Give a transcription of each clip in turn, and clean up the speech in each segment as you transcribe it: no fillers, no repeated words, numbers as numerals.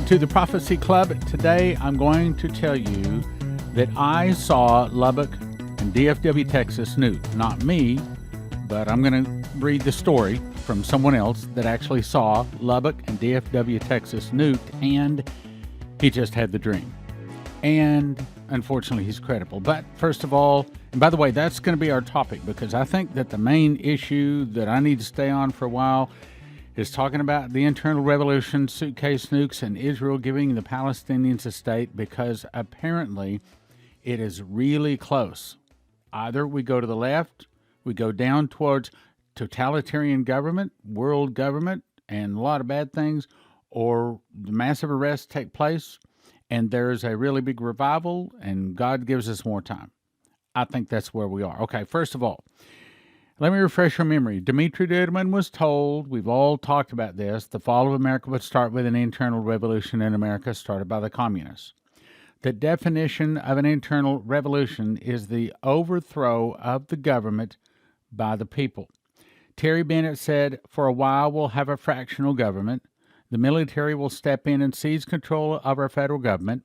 to the Prophecy Club. Today I'm going to tell you that I saw Lubbock and DFW Texas nuked. Not me, but I'm going to read the story from someone else that actually saw Lubbock and DFW Texas nuked, and he just had the dream. And unfortunately, he's credible. But first of all, and by the way, that's going to be our topic, because I think that the main issue that I need to stay on for a while is talking about the internal revolution, suitcase nukes, and Israel giving the Palestinians a state, because apparently it is really close. Either we go to the left, we go down towards totalitarian government, world government, and a lot of bad things, or the massive arrests take place, and there's a really big revival, and God gives us more time. I think that's where we are. Okay, first of all, let me refresh your memory. Dimitri Duduman was told, we've all talked about this, the fall of America would start with an internal revolution in America started by the communists. The definition of an internal revolution is the overthrow of the government by the people. Terry Bennett said, for a while we'll have a fractional government. The military will step in and seize control of our federal government.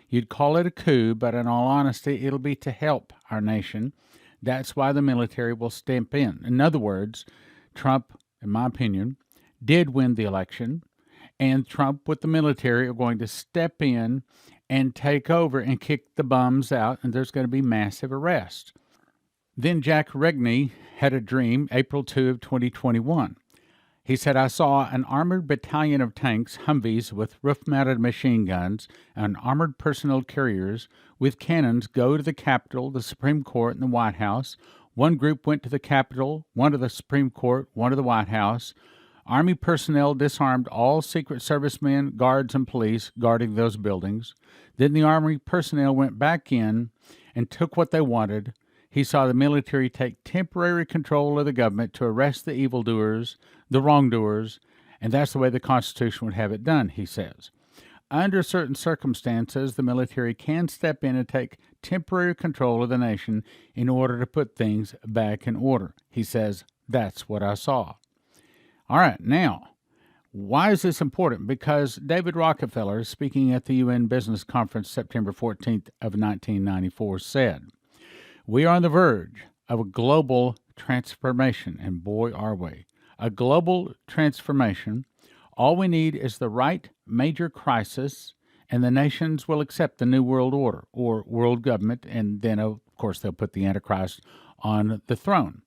You'd call it a coup, but in all honesty, it'll be to help our nation. That's why the military will step in. In other words, Trump, in my opinion, did win the election, and Trump with the military are going to step in and take over and kick the bums out, and there's going to be massive arrests. Then Jack Regney had a dream, April 2 of 2021. He said, I saw an armored battalion of tanks, Humvees with roof-mounted machine guns, and armored personnel carriers with cannons go to the Capitol, the Supreme Court, and the White House. One group went to the Capitol, one to the Supreme Court, one to the White House. Army personnel disarmed all Secret Service men, guards, and police guarding those buildings. Then the Army personnel went back in and took what they wanted. He saw the military take temporary control of the government to arrest the evildoers, the wrongdoers, and that's the way the Constitution would have it done, he says. Under certain circumstances, the military can step in and take temporary control of the nation in order to put things back in order. He says, that's what I saw. All right, now, why is this important? Because David Rockefeller, speaking at the UN Business Conference September 14th of 1994, said, we are on the verge of a global transformation, and boy, are we. A global transformation. All we need is the right major crisis, and the nations will accept the New World Order, or world government, and then, of course, they'll put the Antichrist on the throne.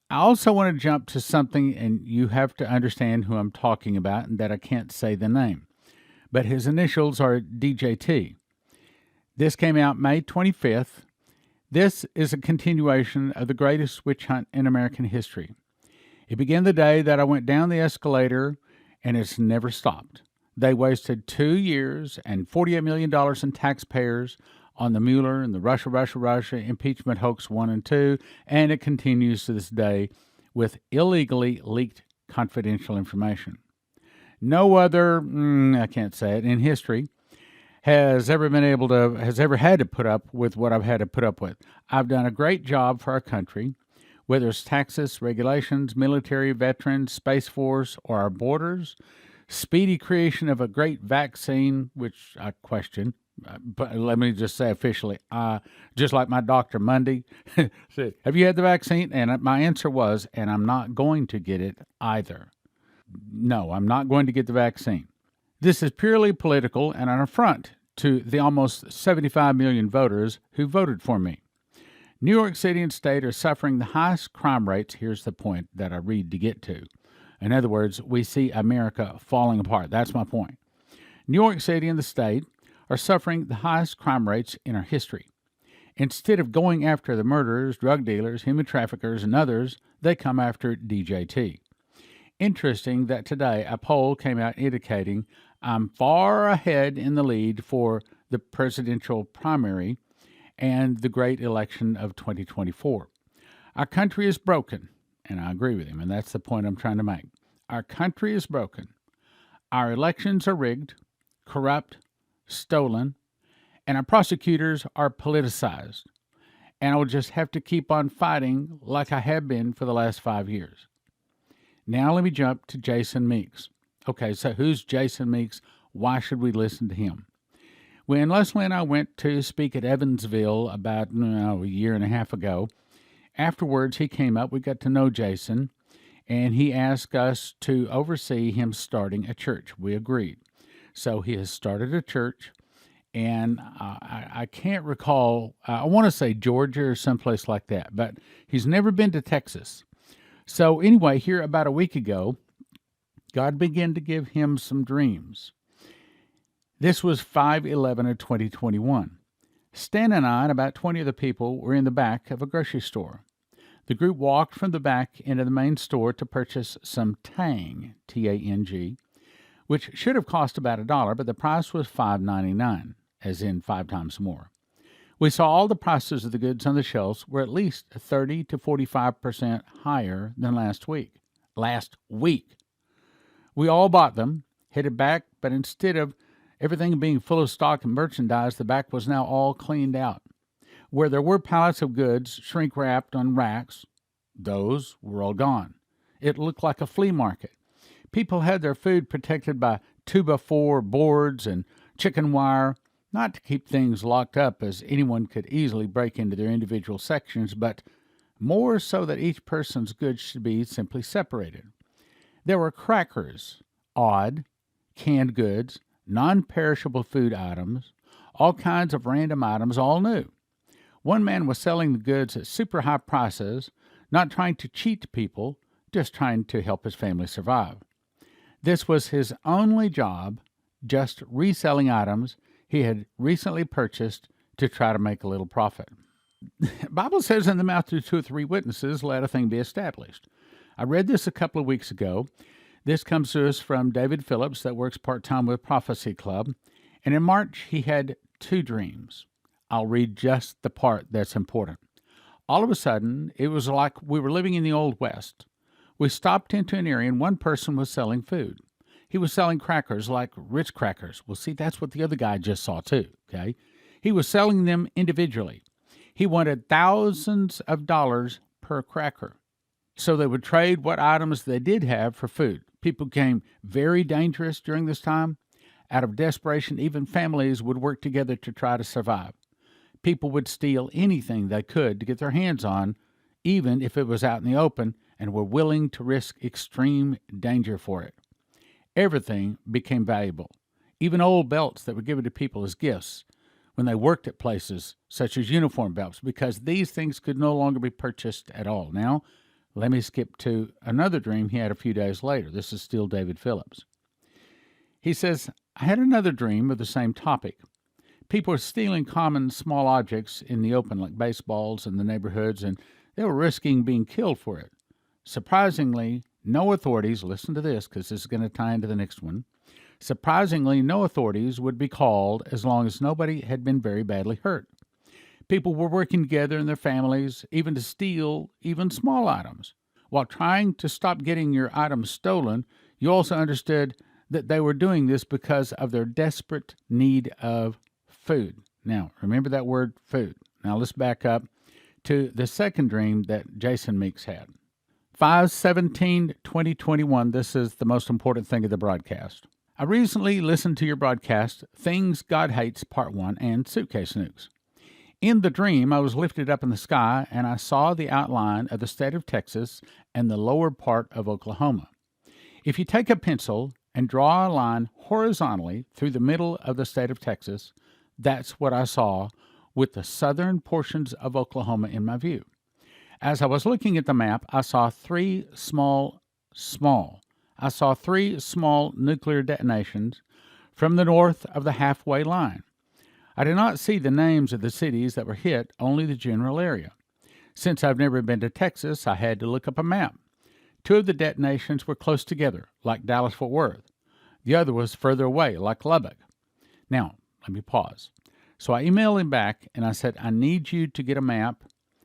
I also want to jump to something, and you have to understand who I'm talking about, and that I can't say the name. But his initials are DJT. This came out May 25th. This is a continuation of the greatest witch hunt in American history. It began the day that I went down the escalator, and it's never stopped. They wasted 2 years and $48 million in taxpayers on the Mueller and the Russia impeachment hoax 1 and 2, and it continues to this day with illegally leaked confidential information. No other, I can't say it, in history has ever had to put up with what I've had to put up with. I've done a great job for our country, whether it's taxes, regulations, military, veterans, Space Force, or our borders, speedy creation of a great vaccine, which I question, but let me just say officially, just like my doctor Monday, said, have you had the vaccine? And my answer was, and I'm not going to get it either. No, I'm not going to get the vaccine. This is purely political and an affront to the almost 75 million voters who voted for me. New York City and state are suffering the highest crime rates. Here's the point that I read to get to. In other words, we see America falling apart. That's my point. New York City and the state are suffering the highest crime rates in our history. Instead of going after the murderers, drug dealers, human traffickers, and others, they come after DJT. Interesting that today a poll came out indicating I'm far ahead in the lead for the presidential primary and the great election of 2024. Our country is broken, and I agree with him, and that's the point I'm trying to make. Our country is broken. Our elections are rigged, corrupt, stolen, and our prosecutors are politicized. And I will just have to keep on fighting like I have been for the last 5 years. Now let me jump to Jason Meeks. Okay, so who's Jason Meeks? Why should we listen to him? When Leslie and I went to speak at Evansville about a year and a half ago, afterwards he came up, we got to know Jason, and he asked us to oversee him starting a church. We agreed. So he has started a church, and I can't recall, I want to say Georgia or someplace like that, but he's never been to Texas. So anyway, here about a week ago, God began to give him some dreams. This was 5/11 of 2021. Stan and I and about 20 other people were in the back of a grocery store. The group walked from the back into the main store to purchase some Tang, T-A-N-G, which should have cost about $1, but the price was $5.99, as in 5 times more. We saw all the prices of the goods on the shelves were at least 30 to 45% higher than last week. We all bought them, headed back, but instead of everything being full of stock and merchandise, the back was now all cleaned out. Where there were pallets of goods shrink-wrapped on racks, those were all gone. It looked like a flea market. People had their food protected by 2x4 boards and chicken wire, not to keep things locked up as anyone could easily break into their individual sections, but more so that each person's goods should be simply separated. There were crackers, odd, canned goods, non-perishable food items, all kinds of random items, all new. One man was selling the goods at super high prices, not trying to cheat people, just trying to help his family survive. This was his only job, just reselling items he had recently purchased to try to make a little profit. The Bible says, in the mouth of 2 or 3 witnesses, let a thing be established. I read this a couple of weeks ago. This comes to us from David Phillips that works part-time with Prophecy Club. And in March, he had 2 dreams. I'll read just the part that's important. All of a sudden, it was like we were living in the Old West. We stopped into an area and one person was selling food. He was selling crackers like Ritz crackers. Well, see, that's what the other guy just saw too, okay? He was selling them individually. He wanted thousands of dollars per cracker. So they would trade what items they did have for food. People became very dangerous during this time. Out of desperation, even families would work together to try to survive. People would steal anything they could to get their hands on, even if it was out in the open, and were willing to risk extreme danger for it. Everything became valuable, even old belts that were given to people as gifts when they worked at places such as uniform belts, because these things could no longer be purchased at all. Now, let me skip to another dream he had a few days later. This is still David Phillips. He says, I had another dream of the same topic. People were stealing common small objects in the open, like baseballs in the neighborhoods, and they were risking being killed for it. Surprisingly, no authorities, listen to this because this is going to tie into the next one. Surprisingly, no authorities would be called as long as nobody had been very badly hurt. People were working together in their families, even to steal even small items. While trying to stop getting your items stolen, you also understood that they were doing this because of their desperate need of food. Now, remember that word, food. Now, let's back up to the second dream that Jason Meeks had. 5/17/2021, this is the most important thing of the broadcast. I recently listened to your broadcast, Things God Hates, Part 1, and Suitcase Nukes. In the dream, I was lifted up in the sky, and I saw the outline of the state of Texas and the lower part of Oklahoma. If you take a pencil and draw a line horizontally through the middle of the state of Texas, that's what I saw, with the southern portions of Oklahoma in my view. As I was looking at the map, I saw three small nuclear detonations from the north of the halfway line. I did not see the names of the cities that were hit, only the general area. Since I've never been to Texas, I had to look up a map. 2 of the detonations were close together, like Dallas-Fort Worth. The other was further away, like Lubbock. Now, let me pause. So I emailed him back, and I said, I need you to get a map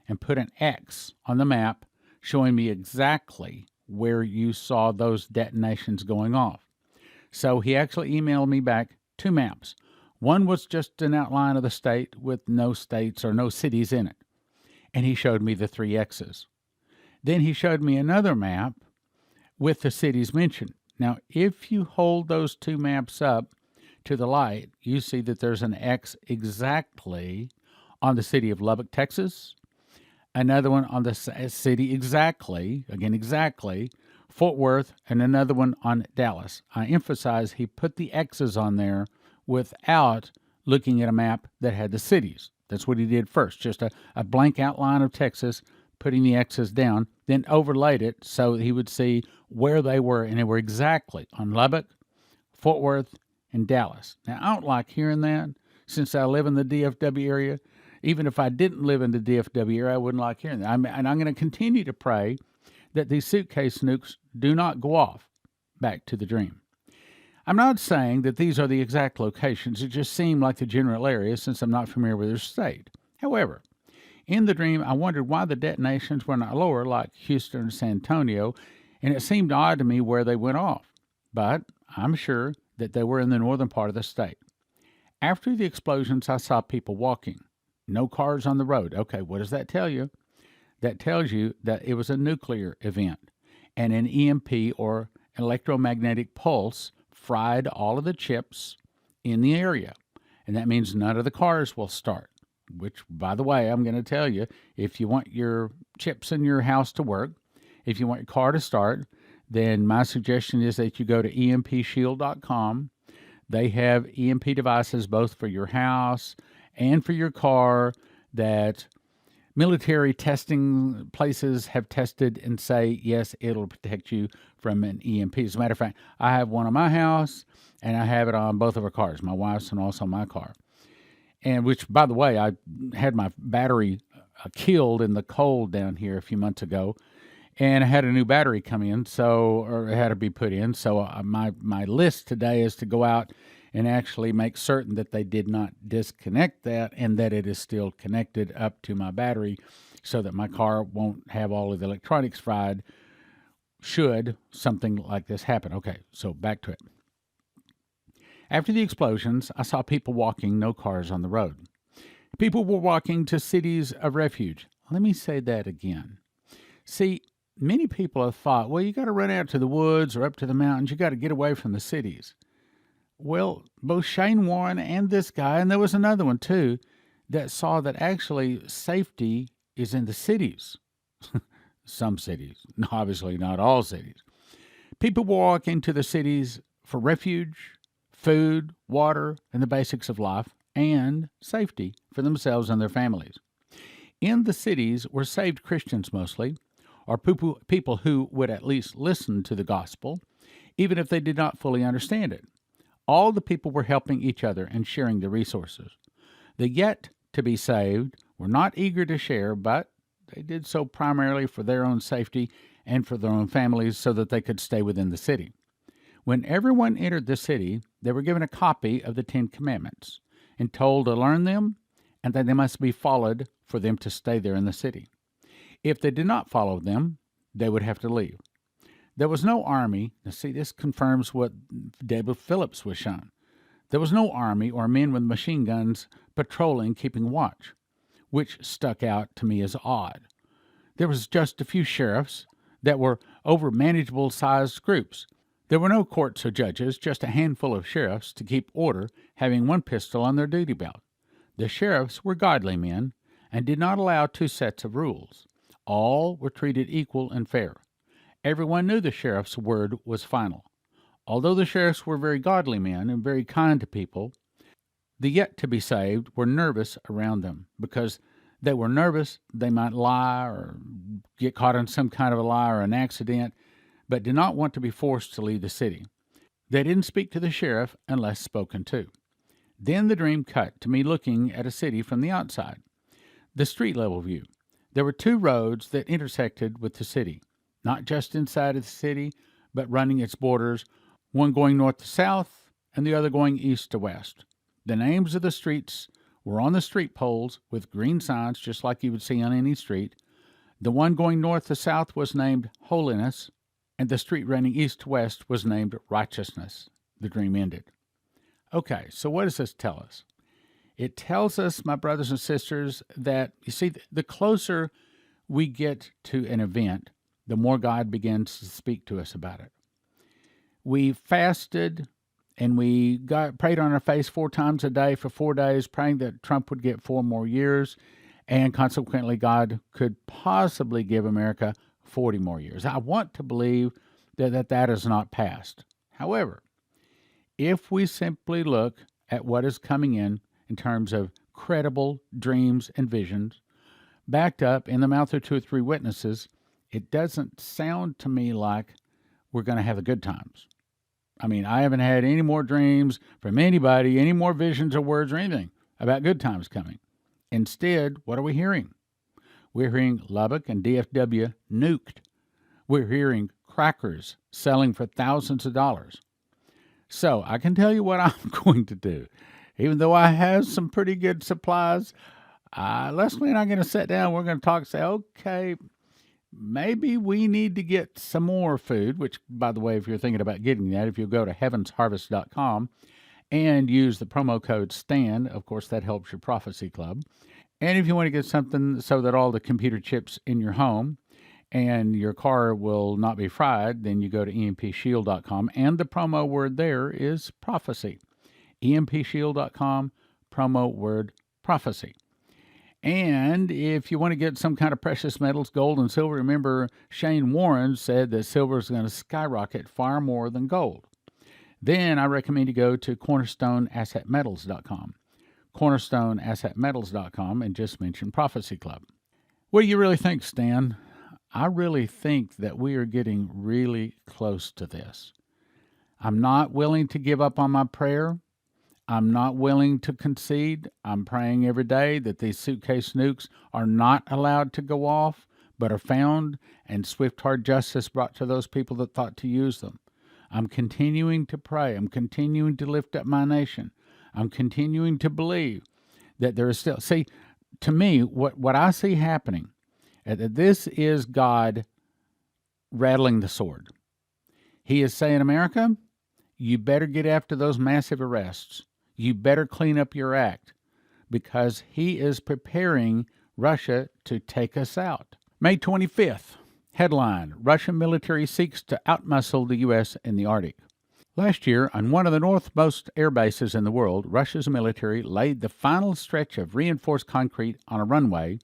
and put an X on the map showing me exactly where you saw those detonations going off. So he actually emailed me back 2 maps. One was just an outline of the state with no states or no cities in it. And he showed me the 3 X's. Then he showed me another map with the cities mentioned. Now, if you hold those 2 maps up, to the light, you see that there's an X exactly on the city of Lubbock, Texas, another one on the city exactly, Fort Worth, and another one on Dallas. I emphasize he put the X's on there without looking at a map that had the cities. That's what he did first, just a blank outline of Texas, putting the X's down, then overlaid it so he would see where they were, and they were exactly on Lubbock, Fort Worth, and Dallas. Now, I don't like hearing that since I live in the DFW area. Even if I didn't live in the DFW area, I wouldn't like hearing that. And I'm going to continue to pray that these suitcase nukes do not go off back to the dream. I'm not saying that these are the exact locations. It just seemed like the general area since I'm not familiar with their state. However, in the dream, I wondered why the detonations were not lower like Houston and San Antonio, and it seemed odd to me where they went off. But I'm sure that they were in the northern part of the state. After the explosions, I saw people walking. No cars on the road. Okay, what does that tell you? That tells you that it was a nuclear event, and an EMP or electromagnetic pulse fried all of the chips in the area. And that means none of the cars will start, which, by the way, I'm going to tell you, if you want your chips in your house to work, if you want your car to start, then my suggestion is that you go to empshield.com. They have EMP devices both for your house and for your car that military testing places have tested and say, yes, it'll protect you from an EMP. As a matter of fact, I have one on my house, and I have it on both of our cars, my wife's and also my car. And which, by the way, I had my battery killed in the cold down here a few months ago, and I had a new battery come in, or it had to be put in. So my list today is to go out and actually make certain that they did not disconnect that and that it is still connected up to my battery so that my car won't have all of the electronics fried should something like this happen. Okay, so back to it. After the explosions, I saw people walking, no cars on the road. People were walking to cities of refuge. Let me say that again. See, many people have thought, well, you got to run out to the woods or up to the mountains. You got to get away from the cities. Well, both Shane Warren and this guy, and there was another one too, that saw that actually safety is in the cities. Some cities, obviously not all cities. People walk into the cities for refuge, food, water, and the basics of life, and safety for themselves and their families. In the cities were saved Christians mostly, or people who would at least listen to the gospel, even if they did not fully understand it. All the people were helping each other and sharing the resources. The yet to be saved were not eager to share, but they did so primarily for their own safety and for their own families so that they could stay within the city. When everyone entered the city, they were given a copy of the 10 Commandments and told to learn them and that they must be followed for them to stay there in the city. If they did not follow them, they would have to leave. There was no army. Now, see, this confirms what David Phillips was shown. There was no army or men with machine guns patrolling, keeping watch, which stuck out to me as odd. There was just a few sheriffs that were over manageable-sized groups. There were no courts or judges, just a handful of sheriffs to keep order, having one pistol on their duty belt. The sheriffs were godly men and did not allow two sets of rules. All were treated equal and fair. Everyone knew the sheriff's word was final. Although the sheriffs were very godly men and very kind to people, the yet to be saved were nervous around them because they were nervous they might lie or get caught in some kind of a lie or an accident, but did not want to be forced to leave the city. They didn't speak to the sheriff unless spoken to. Then the dream cut to me looking at a city from the outside. The street level view. There were two roads that intersected with the city, not just inside of the city, but running its borders, one going north to south and the other going east to west. The names of the streets were on the street poles with green signs, just like you would see on any street. The one going north to south was named Holiness, and the street running east to west was named Righteousness. The dream ended. Okay, so what does this tell us? It tells us, my brothers and sisters, that, you see, the closer we get to an event, the more God begins to speak to us about it. We fasted And we prayed on our face 4 times a day for 4 days, praying that Trump would get 4 more years, and consequently God could possibly give America 40 more years. I want to believe that is not passed. However, if we simply look at what is coming in terms of credible dreams and visions, backed up in the mouth of 2 or 3 witnesses, it doesn't sound to me like we're going to have the good times. I mean, I haven't had any more dreams from anybody, any more visions or words or anything about good times coming. Instead, what are we hearing? We're hearing Lubbock and DFW nuked. We're hearing crackers selling for thousands of dollars. So I can tell you what I'm going to do. Even though I have some pretty good supplies, Leslie and I are going to sit down. We're going to talk and say, okay, maybe we need to get some more food, which, by the way, if you're thinking about getting that, if you go to heavensharvest.com and use the promo code STAN, of course, that helps your prophecy club. And if you want to get something so that all the computer chips in your home and your car will not be fried, then you go to empshield.com, and the promo word there is prophecy. empshield.com, promo word prophecy. And if you want to get some kind of precious metals, gold and silver, remember Shane Warren said that silver is going to skyrocket far more than gold. Then I recommend you go to cornerstoneassetmetals.com. cornerstoneassetmetals.com, and just mention Prophecy Club. What do you really think, Stan? I really think that we are getting really close to this. I'm not willing to give up on my prayer. I'm not willing to concede. I'm praying every day that these suitcase nukes are not allowed to go off, but are found and swift, hard justice brought to those people that thought to use them. I'm continuing to pray. I'm continuing to lift up my nation. I'm continuing to believe that there is still... See, to me, what I see happening, this is God rattling the sword. He is saying, America, you better get after those massive arrests. You better clean up your act, because he is preparing Russia to take us out. May 25th, headline, Russian military seeks to outmuscle the U.S. in the Arctic. Last year, on one of the northmost air bases in the world, Russia's military laid the final stretch of reinforced concrete on a runway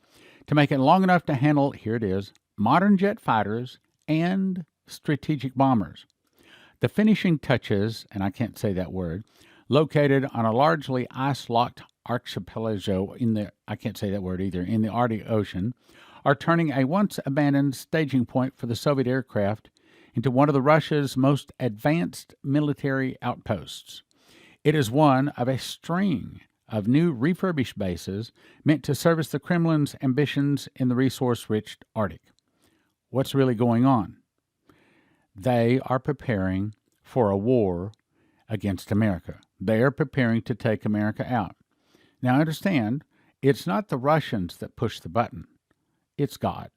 to make it long enough to handle, here it is, modern jet fighters and strategic bombers. The finishing touches, and I can't say that word, located on a largely ice-locked archipelago in the Arctic Ocean, are turning a once-abandoned staging point for the Soviet aircraft into one of Russia's most advanced military outposts. It is one of a string of new refurbished bases meant to service the Kremlin's ambitions in the resource-rich Arctic. What's really going on? They are preparing for a war against America. They are preparing to take America out. Now understand, it's not the Russians that push the button. It's God.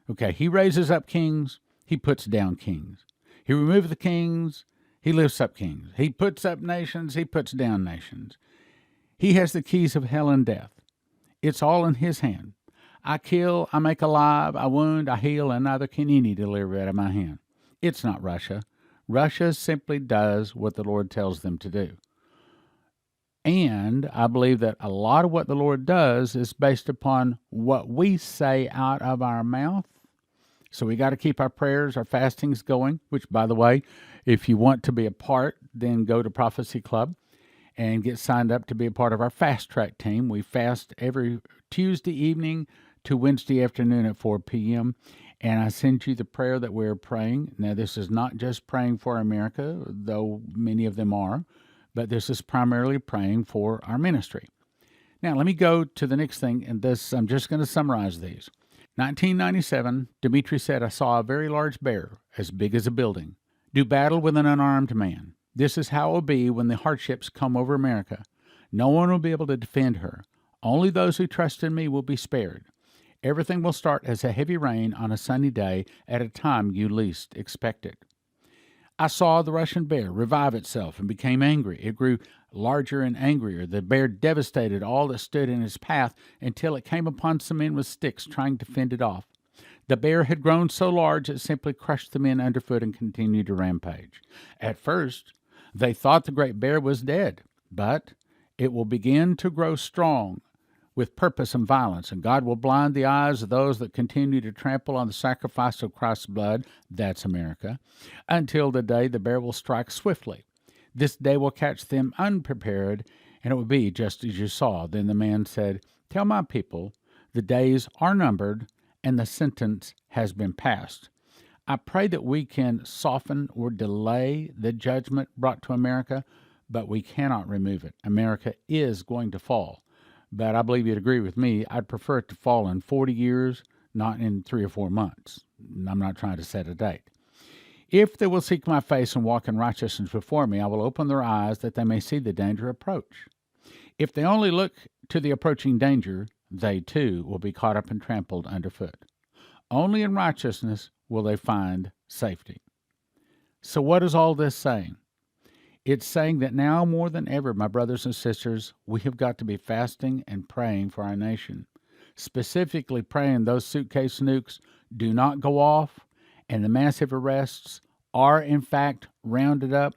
Okay, he raises up kings, he puts down kings. He removes the kings, he lifts up kings. He puts up nations, he puts down nations. He has the keys of hell and death. It's all in his hand. I kill, I make alive, I wound, I heal, and neither can any deliver out of my hand. It's not Russia. Russia simply does what the Lord tells them to do. And I believe that a lot of what the Lord does is based upon what we say out of our mouth. So we got to keep our prayers, our fastings going, which, by the way, if you want to be a part, then go to Prophecy Club and get signed up to be a part of our fast track team. We fast every Tuesday evening to Wednesday afternoon at 4 p.m., and I send you the prayer that we're praying. Now, this is not just praying for America, though many of them are, but this is primarily praying for our ministry. Now, let me go to the next thing, and I'm just going to summarize these. 1997, Dimitri said, I saw a very large bear, as big as a building, do battle with an unarmed man. This is how it will be when the hardships come over America. No one will be able to defend her. Only those who trust in me will be spared. Everything will start as a heavy rain on a sunny day at a time you least expect it. I saw the Russian bear revive itself and became angry. It grew larger and angrier. The bear devastated all that stood in its path until it came upon some men with sticks trying to fend it off. The bear had grown so large it simply crushed the men underfoot and continued to rampage. At first, They thought the great bear was dead, but it will begin to grow strong with purpose and violence, and God will blind the eyes of those that continue to trample on the sacrifice of Christ's blood, that's America, until the day the bear will strike swiftly. This day will catch them unprepared, and it will be just as you saw. Then the man said, "Tell my people, the days are numbered, and the sentence has been passed." I pray that we can soften or delay the judgment brought to America, but we cannot remove it. America is going to fall. But I believe you'd agree with me, I'd prefer it to fall in 40 years, not in 3 or 4 months. I'm not trying to set a date. If they will seek my face and walk in righteousness before me, I will open their eyes that they may see the danger approach. If they only look to the approaching danger, they too will be caught up and trampled underfoot. Only in righteousness will they find safety. So what is all this saying? It's saying that now more than ever, my brothers and sisters, we have got to be fasting and praying for our nation. Specifically praying those suitcase nukes do not go off, and the massive arrests are in fact rounded up,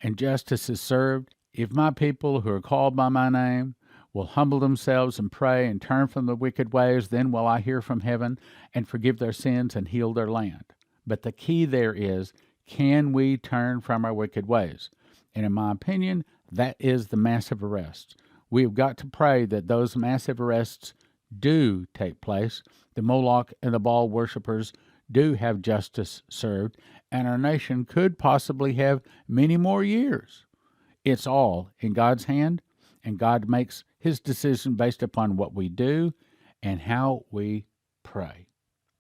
and justice is served. If my people who are called by my name will humble themselves and pray and turn from the wicked ways, then will I hear from heaven and forgive their sins and heal their land. But the key there is, can we turn from our wicked ways? And in my opinion, that is the massive arrests. We have got to pray that those massive arrests do take place. The Moloch and the Baal worshippers do have justice served, and our nation could possibly have many more years. It's all in God's hand, and God makes his decision based upon what we do and how we pray.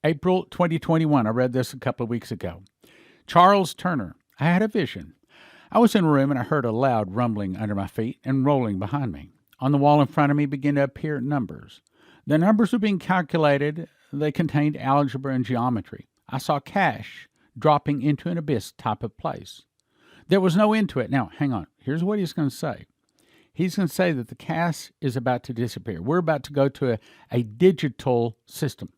April 2021, I read this a couple of weeks ago. Charles Turner, I had a vision. I was in a room and I heard a loud rumbling under my feet and rolling behind me. On the wall in front of me began to appear numbers. The numbers were being calculated. They contained algebra and geometry. I saw cash dropping into an abyss type of place. There was no end to it. Now, hang on. Here's what he's going to say. He's going to say that the cash is about to disappear. We're about to go to a digital system.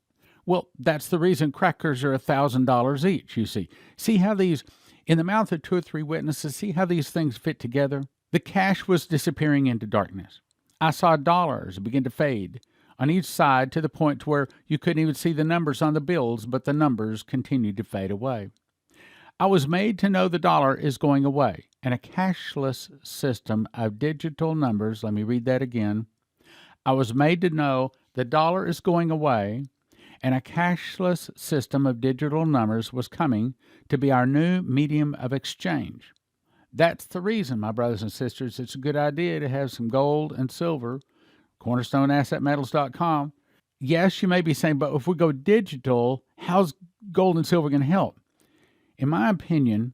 Well, that's the reason crackers are $1,000 each, you see. See how these, in the mouth of 2 or 3 witnesses, see how these things fit together? The cash was disappearing into darkness. I saw dollars begin to fade on each side to the point to where you couldn't even see the numbers on the bills, but the numbers continued to fade away. I was made to know the dollar is going away, and a cashless system of digital numbers, let me read that again. I was made to know the dollar is going away, and a cashless system of digital numbers was coming to be our new medium of exchange. That's the reason, my brothers and sisters, it's a good idea to have some gold and silver. CornerstoneAssetMetals.com. Yes, you may be saying, but if we go digital, how's gold and silver going to help? In my opinion,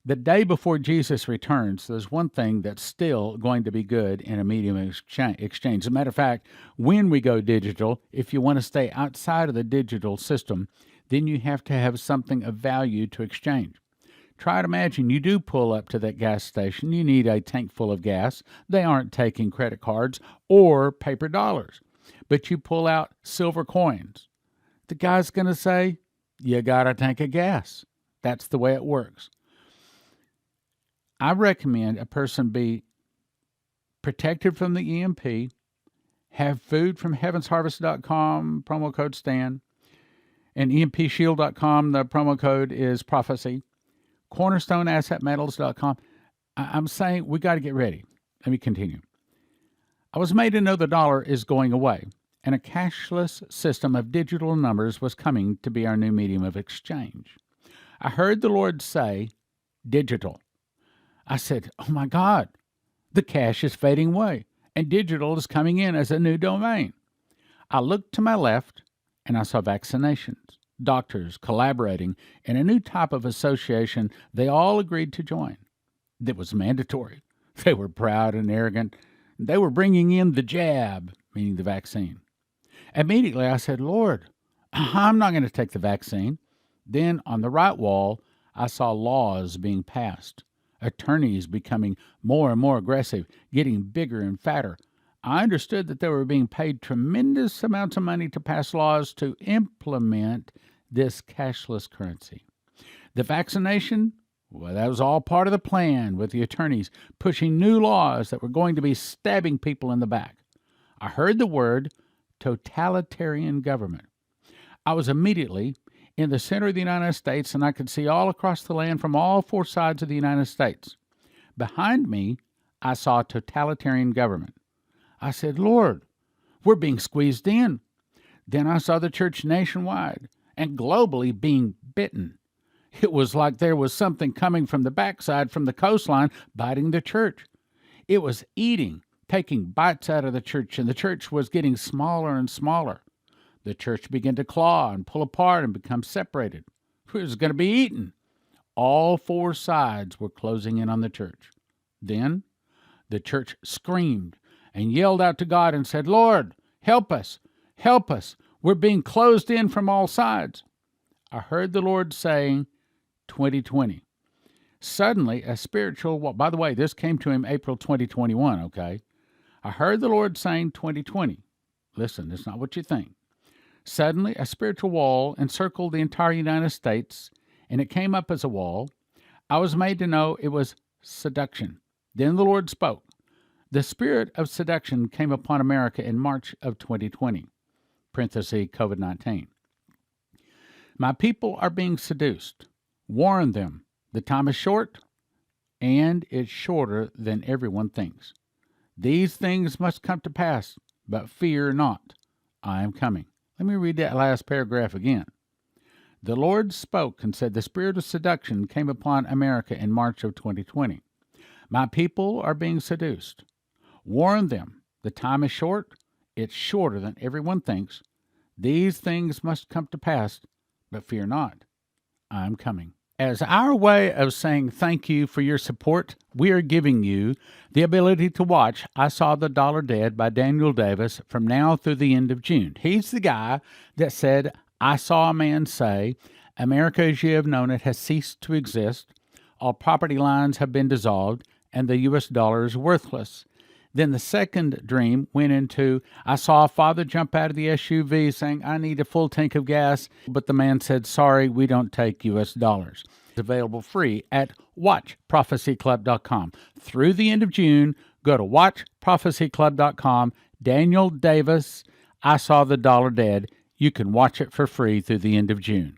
the day before Jesus returns, there's one thing that's still going to be good in a medium of exchange. As a matter of fact, when we go digital, if you want to stay outside of the digital system, then you have to have something of value to exchange. Try to imagine you do pull up to that gas station. You need a tank full of gas. They aren't taking credit cards or paper dollars, but you pull out silver coins. The guy's going to say, you got a tank of gas. That's the way it works. I recommend a person be protected from the EMP, have food from heavensharvest.com, promo code STAN, and EMPShield.com, the promo code is prophecy. CornerstoneAssetMetals.com. I'm saying we got to get ready. Let me continue. I was made to know the dollar is going away, and a cashless system of digital numbers was coming to be our new medium of exchange. I heard the Lord say, digital. I said, oh my God, the cash is fading away, and digital is coming in as a new domain. I looked to my left, and I saw vaccinations. Doctors collaborating in a new type of association they all agreed to join. It was mandatory. They were proud and arrogant. They were bringing in the jab, meaning the vaccine. Immediately I said, Lord, I'm not going to take the vaccine. Then on the right wall, I saw laws being passed, attorneys becoming more and more aggressive, getting bigger and fatter. I understood that they were being paid tremendous amounts of money to pass laws to implement this cashless currency. The vaccination Well, that was all part of the plan, with the attorneys pushing new laws that were going to be stabbing people in the back. I heard the word totalitarian government. I was immediately in the center of the United States, and I could see all across the land from all four sides of the United States. Behind me, I saw totalitarian government. I said, Lord, we're being squeezed in. Then I saw the church nationwide and globally being bitten. It was like there was something coming from the backside, from the coastline, biting the church. It was eating, taking bites out of the church, and the church was getting smaller and smaller. The church began to claw and pull apart and become separated. It was going to be eaten. All four sides were closing in on the church. Then the church screamed and yelled out to God and said, Lord, help us, help us. We're being closed in from all sides. I heard the Lord saying, 2020. Suddenly, a spiritual wall, by the way, this came to him April 2021, okay? I heard the Lord saying 2020. Listen, it's not what you think. Suddenly, a spiritual wall encircled the entire United States, and it came up as a wall. I was made to know it was seduction. Then the Lord spoke. The spirit of seduction came upon America in March of 2020, parenthesis COVID-19. My people are being seduced. Warn them. The time is short, and it's shorter than everyone thinks. These things must come to pass, but fear not. I am coming. Let me read that last paragraph again. The Lord spoke and said, the spirit of seduction came upon America in March of 2020. My people are being seduced. Warn them. The time is short. It's shorter than everyone thinks. These things must come to pass, but fear not. I am coming. As our way of saying thank you for your support, we are giving you the ability to watch I Saw the Dollar Dead by Daniel Davis from now through the end of June. He's the guy that said, I saw a man say, America as you have known it has ceased to exist, all property lines have been dissolved, and the U.S. dollar is worthless. Then the second dream went into, I saw a father jump out of the SUV saying, I need a full tank of gas, but the man said, sorry, we don't take U.S. dollars. It's available free at watchprophecyclub.com. Through the end of June, go to watchprophecyclub.com. Daniel Davis, I Saw the Dollar Dead. You can watch it for free through the end of June.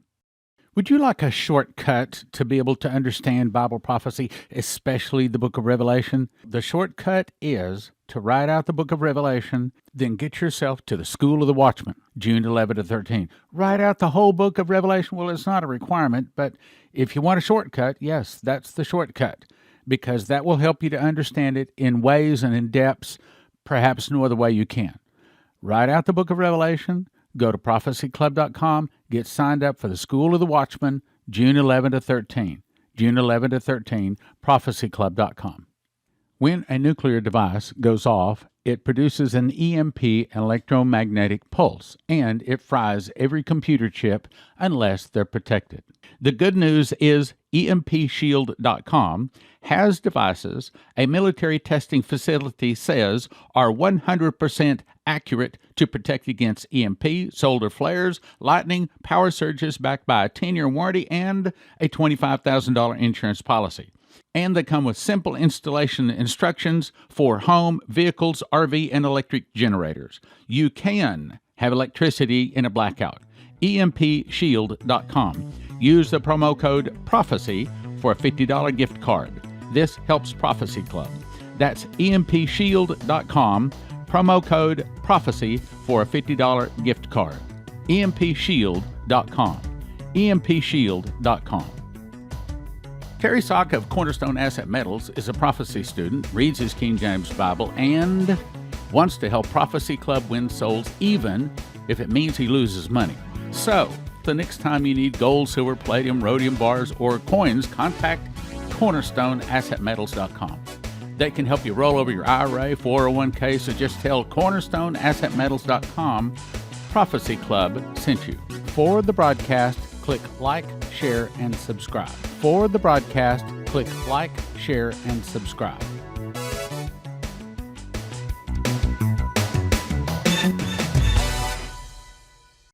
Would you like a shortcut to be able to understand Bible prophecy, especially the book of Revelation? The shortcut is to write out the book of Revelation, then get yourself to the School of the Watchmen, June 11 to 13. Write out the whole book of Revelation. Well, it's not a requirement, but if you want a shortcut, yes, that's the shortcut, because that will help you to understand it in ways and in depths perhaps no other way you can. Write out the book of Revelation. Go to prophecyclub.com, get signed up for the School of the Watchman, June 11 to 13. June 11 to 13, prophecyclub.com. When a nuclear device goes off, it produces an EMP electromagnetic pulse, and it fries every computer chip unless they're protected. The good news is EMPShield.com has devices a military testing facility says are 100% accurate to protect against EMP, solar flares, lightning, power surges backed by a 10-year warranty and a $25,000 insurance policy. And they come with simple installation instructions for home, vehicles, RV, and electric generators. You can have electricity in a blackout. EMPShield.com. Use the promo code PROPHECY for a $50 gift card. This helps Prophecy Club. That's EMPShield.com. Promo code PROPHECY for a $50 gift card. EMPShield.com. EMPShield.com. Terry Sock of Cornerstone Asset Metals is a prophecy student, reads his King James Bible, and wants to help Prophecy Club win souls even if it means he loses money. So, the next time you need gold, silver, palladium, rhodium bars, or coins, contact CornerstoneAssetMetals.com. They can help you roll over your IRA, 401k, so just tell CornerstoneAssetMetals.com Prophecy Club sent you. For the broadcast, click like, share, and subscribe. For the broadcast, click like, share, and subscribe.